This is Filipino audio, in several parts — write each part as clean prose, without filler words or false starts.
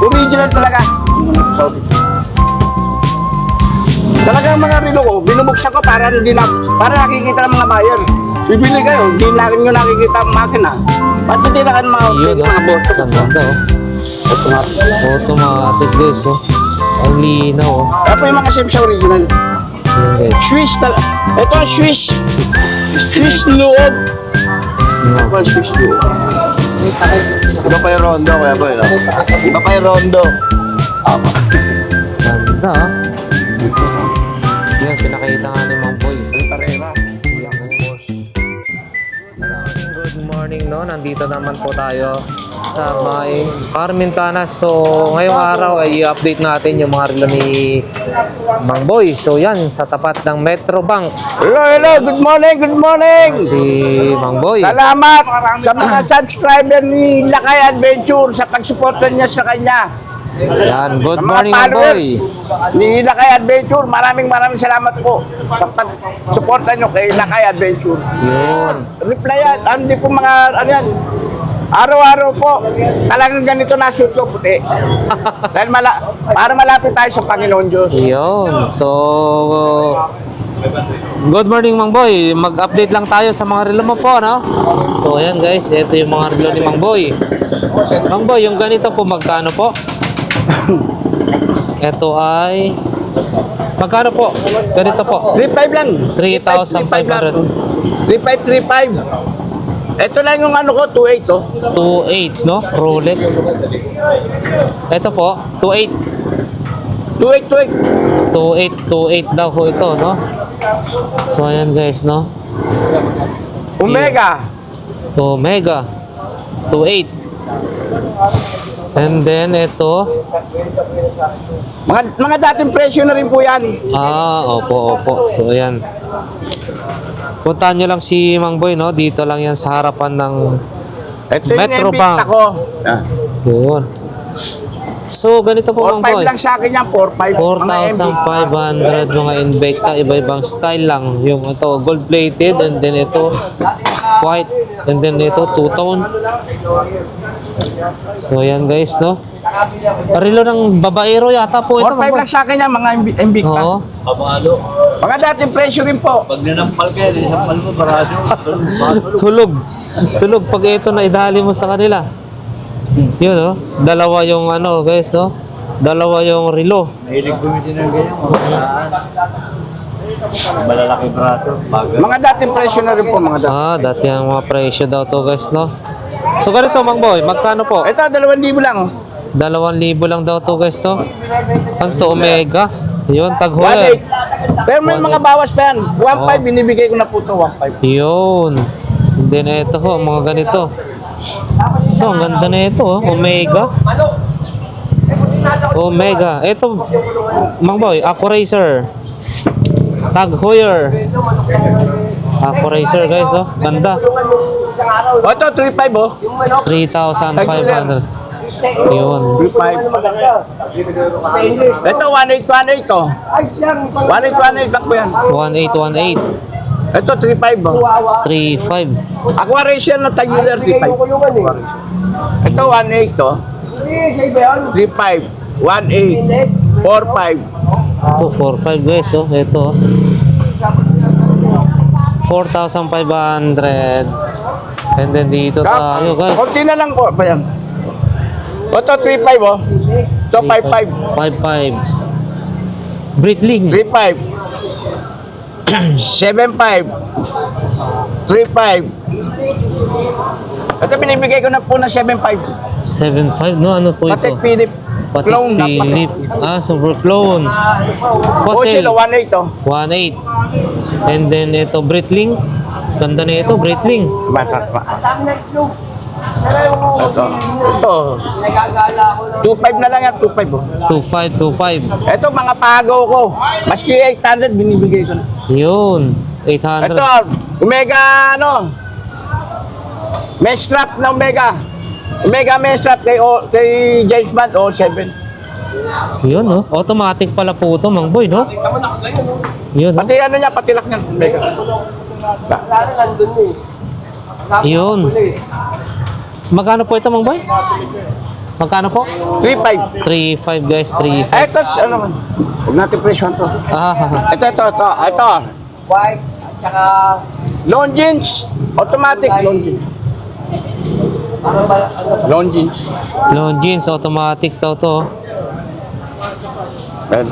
Original talaga. Talagang mga relo ko, binubuksan ko para nakikita ng mga buyer. Bibili kayo, hindi na nyo nakikita ang makina. Pati din na mga boss. Ganda oh. Automatic guys oh. Ang linaw oh. Kaya po yung mga same sa original. Yan guys. Swiss talaga. Ito ang Swiss. Swiss loob. No. Ito ang Swiss loob. Iba pa yung rondo, Kuya Boy, no? Iba pa yung rondo. Ganda ah. Yan, pinakita nga ni Mang Boy. Good morning no, nandito naman po tayo sa may Carmen Planas. So ngayong araw ay i-update natin yung mga relo ni Mang Boy. So yan, sa tapat ng Metro Bank. Hello, good morning, good morning. Si Mang Boy. Salamat sa mga subscriber ni Lakay Adventure sa pagsuporta niya sa kanya. Yan, good Sa mga morning Mang followers Boy. ni Lakay Adventure, maraming salamat po sa pagsuporta niyo kay Lakay Adventure. Yun. Reply yan, hindi po mga, ano yan, araw-araw po, talagang ganito na shoot ko puti. Dahil para malapit tayo sa Panginoon Diyos. Yun. So good morning Mang Boy. Mag-update lang tayo sa mga relo mo po, no? So ayan guys, ito yung mga relo ni Mang Boy. Mang Boy, yung ganito po magkano po? Ito ay magkano po? Ganito po. 3.5 lang. 3,500. 3.5. Ito lang yung ano ko, 2.8 oh. 2.8, no? Rolex. Ito po, 2.8. 2.8. 2.8 daw po ito, no? So ayan guys, no? Omega. Omega 2.8. And then ito, Mga dating presyo na rin po yan. opo. So ayan. Puntahan nyo lang si Mang Boy, no? Dito lang yan sa harapan ng Ito yung Metro nabita Bank. ko. Yun. So ganito po Mang 4.5 Boy. lang sa akin yan, 4.5. 4,500 mga Invicta, iba-ibang style lang. Yung ito gold plated, and then ito white, and then ito two-tone. So ayan guys, no? Relo ng babaero yata po ito. 4.5 lang sa akin yan, mga Invicta. Oo. Mga dating presyo rin po. Pag nanampal kayo, isampal mo, barado. Tulog pag ito na idali mo sa kanila. Yun, no? Dalawa yung ano guys, no? Dalawa yung relo. Mahilig gumiti ng ganyan, mga malalaki brato, baga. Mga dating presyo na rin po, mga dating. Dati ang mga presyo daw to guys, no? So ganito Mang Boy, magkano po? Ito, 2,000 lang. 2,000 lang daw to guys, to. Ano to, Omega? Yun, 1.8. taghoy. Pero may mga bawas pa yan. 1.5, binibigay ko na po ito, 1.5. Yun. And then ito ho, mga ganito. Ang ganda na ito, oh. Omega. Omega. Ito, Mang Boy, Accuracer. Tag Heuer. Accuracer guys, oh. Ganda. O, ito, 3.5 oh. 3,500. Yun. 3.5. Ito, 1.8 to. 1.8 lang po yan. 1818. Ito, 3.5 oh. 35. Aquaration na tagular, 3.5. Ito, 1.8 to. 3.5. 1.8. 4.5. Ito, 4,500 guys, oh. Ito, oh. 4,500. And then dito tayo guys. Kunti na lang po pa yan. Ito, 3.5 oh. Ito, 5.5. 5,500. Breitling. 3.5. 7.5. 3.5. Ito, binibigay ko na po na 7.5. 7,500, no? Ano po ito? Patek Philip. Patek Clone. Philip. Super clone. Fossil, 1.8 to. 1,800. And then ito, Breitling. Ganda na ito, Breitling. Ito. 2.5 na lang yan, 2.5 oh. 2,525. Ito, mga pagaw ko. Maski 800, binibigay ko na. Yun. 800. Ito, Omega, ano? Main strap na Omega. Omega main strap kay James Bond, 7. Yun, no? Automatic pala po ito, Mang Boy, no? Yun, no? Pati ano niya, pati lock niya, Omega. Yun. Magkano po ito, Mang Boy? Magkano po? 3.5. 3.5 guys, 3.5. Ito, ano, huwag natin presyon to. Ah, Ito. White, at saka... Long jeans. Automatic long jeans. Long jeans. long jeans, automatic daw to. Ayan.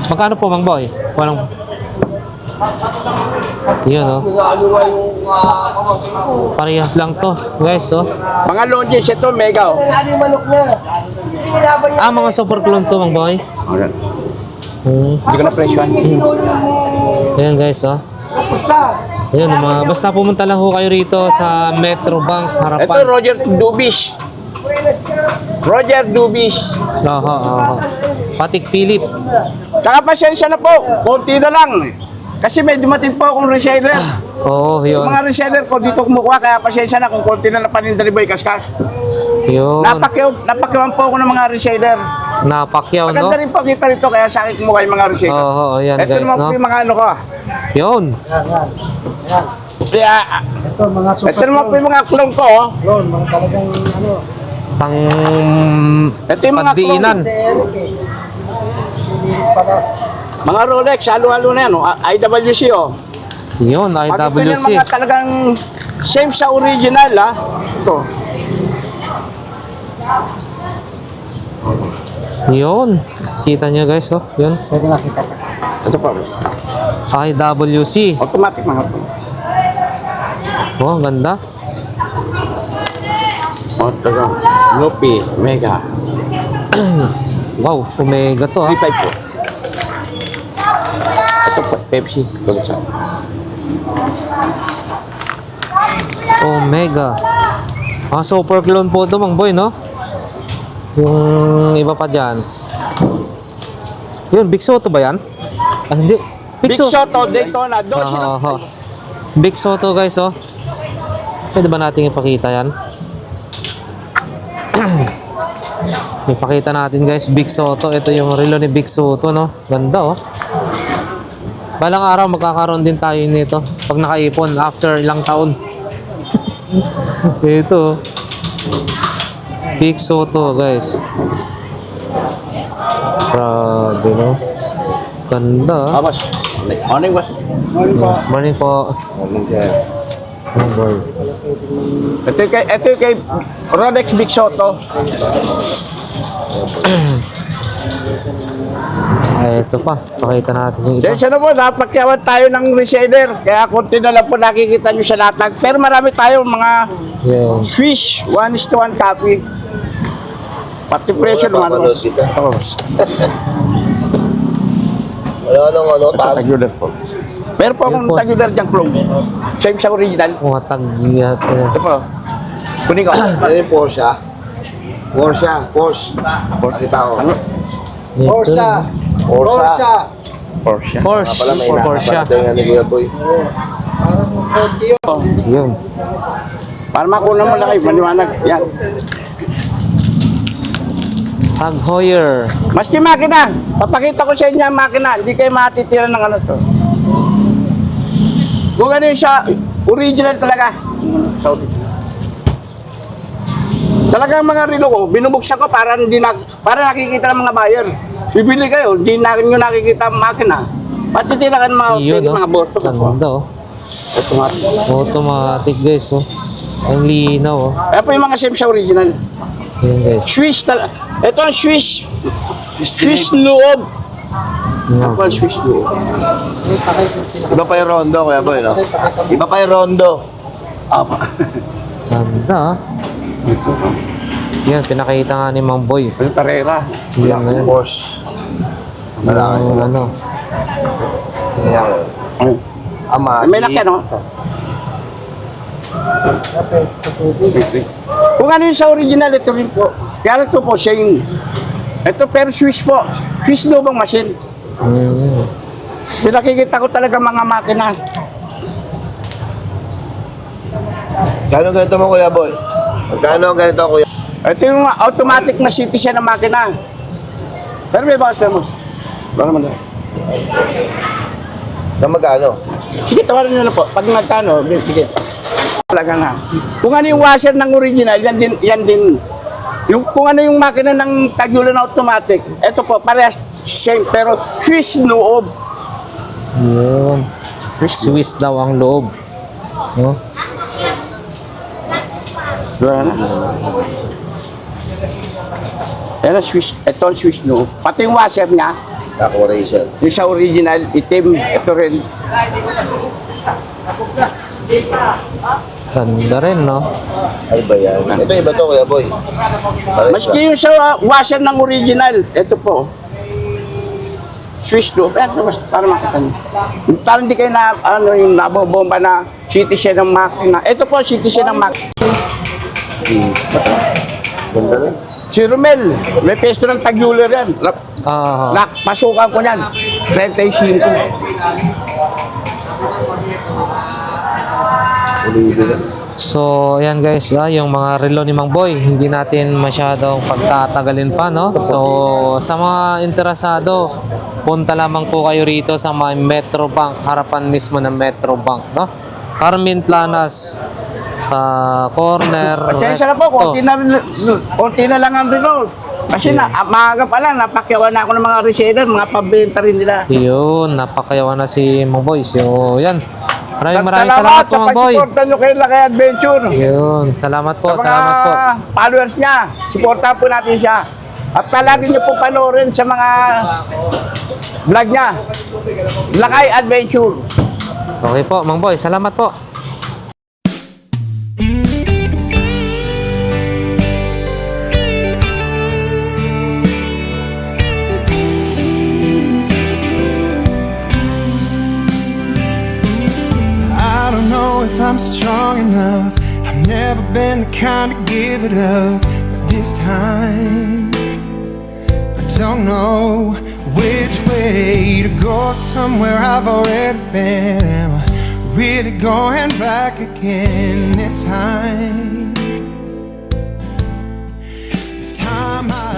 Magkano po, Mang Boy? Walang... Yun, oh. Parehas lang to, guys, oh. Mga long jeans ito, mega, oh. Ah, mga super clone to, Mang Boy. Ayan. Hindi ko na presyon. Ayan, guys, oh. Ayan, basta pumunta lang ho kayo rito sa Metro Bank, Ito, harapan. Roger Dubish. Roger Dubish. Aha. Patik Philip. Tsaka pasensya na po, konti na lang. Kasi may dumating po akong reseller. Oo, yun. Mga reseller ko dito kumukuha, kaya pasensya na kung konti na paninda ni Boy Kaskas. Yun. Napakyawan po ako ng mga reseller. Napakyaw, no? Maganda rin po kita rito, kaya sa akin kumuha yung mga reseller. Oo, ayan, Ito guys, naman no? po yung mga ano ko. Yun. Kaya, ito naman po yung mga clone ko. Oh. Pang... Ito yung mga Pagdiinan. Mga Rolex, halo-halo na yan. Oh. IWC, oh. Yun, Pag gusto nyo IWC. mga talagang same sa original, ha. Ito. Yun. Kita nyo, guys, oh. Yun. Ito pa. IWC. Automatic mga po. Oh, ang ganda. Oh, ito. Lupi, Mega. Wow, Omega to, ah. 3.5 po. Ito po, Pepsi. Ito sa. Omega. Ah, super clone po ito, Mang Boy, no? Yung iba pa dyan. Yun, Big Soto ba yan? Ah, hindi. Big Soto, Daytona, 12 na. Aha. Big Soto, guys, oh. Pwede ba natin ipakita yan? Ipakita natin, guys, Big Soto. Ito yung relo ni Big Soto, no? Ganda, oh. Balang araw magkakaroon din tayo nito pag nakaipon after ilang taon. Ito, oh. Big Soto, guys. Grabe, no? Ganda, ah. Boss. Morning, boss. Morning po. Morning, boy. Ito yung kay Rolex Big Soto. Tsaka ito pa. Pakita natin yung iba. Sensya na po, napakyawan tayo ng reseller. Kaya konti na lang po nakikita nyo sa latag. Pero marami tayo mga Yun. Swish, 1:1 copy. Pati presyo naman, boss. Oo, boss. Ano, Ito, tagular po. Pero po akong Yun po. tagular diyang clone. Same sa original. Mga tagyat. Ito po. Kunin ko. Ano yung Porsche? Porsche. Nakita ko. Ano? Porsche. Porsche. Porsche. Pala may Porsche. nakapanood yung ano kaya boy. Yun. Para makuha mo lang kayo, maliwanag. Yan. Tag Heuer. Maski makina. Papakita ko sa inyo ang makina. Hindi kayo matitira ng ano to. Kung ano yung siya, original talaga. Talagang mga relo ko, binubuksan ko para nakikita ng mga buyer. Bibili kayo, hindi na nyo nakikita ang makina. Patitira ka ng mga, Yun, oh. mga boss. Ganda, oh. Automatic. Automatic, guys, oh. Ang linaw, oh. Kaya po yung mga same sa original. Yun, guys. Swiss talaga. Ito ang Swiss. Swiss loob. Yun. Ito ang Swiss loob. Iba pa yung Rondo, kuya boy, no? Iba pa yung Rondo. Apa. Ganda, ah. Yan, pinakita nga ni Mang Boy. Yung Carrera. Yan na yan. Porsche. Malaki. Yung ano. Ama. May laki, no? Kung ano yung sa original, ito rin po. Kaya ito po, siya yung... Ito pero Swiss po. Swiss lubang machine. Pinakikita ko talaga mga makina. Kano ganito mo, kuya boy? Magkano ganito, kuya? Ito yung automatic na citizen na makina. Pero may bakas famous. Baka naman na. Na magkano? Sige, tawaran nyo na po. Pag nagkano, sige. Talaga nga. Kung ano yung washer ng original, yan din Yung kung ano yung makina ng Tagulan na automatic, ito po, parehas same, pero Swiss loob. Yun. Swiss daw ang loob. No? Yan ang Swiss, ito ang Swiss loob. Pati yung washer niya, Ako Rachel. yung sa original, itim, ito rin. Ganda rin, no? Ay ba yan? Ito iba to, Kuya Boy. Maski yung sa washer ng original, ito po. Swiss loob, ito para makita niyo. Parang hindi kayo na, ano, yung nabobomba na citizen ng makina. Ito po, citizen ng makina. Ganda rin. Si Romel, may pesto ng Tagular yan. Ah, Pasukan ko yan, 35. Ulitin lang. so, ayan guys, yung mga relo ni Mang Boy, hindi natin masyadong pagtatagalin pa, no? So, sa mga interesado, punta lamang po kayo rito sa may Metro Bank, harapan mismo ng Metro Bank, no? Carmen Planas, corner. Pasensya na po, konti na lang ang reload. Kasi maaga pa lang, napakyawan na ako ng mga reseller, mga pabenta rin nila. Yun, napakayawan na si Mang Boy. So, yan. Maraming salamat po, sa Mang Boy. pag-supportan nyo kay Lakay Adventure. Yun, salamat po, Sa mga salamat po. followers niya, supportan po natin siya. At palagi nyo po panoorin sa mga vlog niya. Lakay Adventure. Okay po, Mang Boy, salamat po. I don't know if I'm strong enough. I've never been the kind to give it up. But this time, I don't know which way to go. Somewhere I've already been. Am I really going back again this time? This time I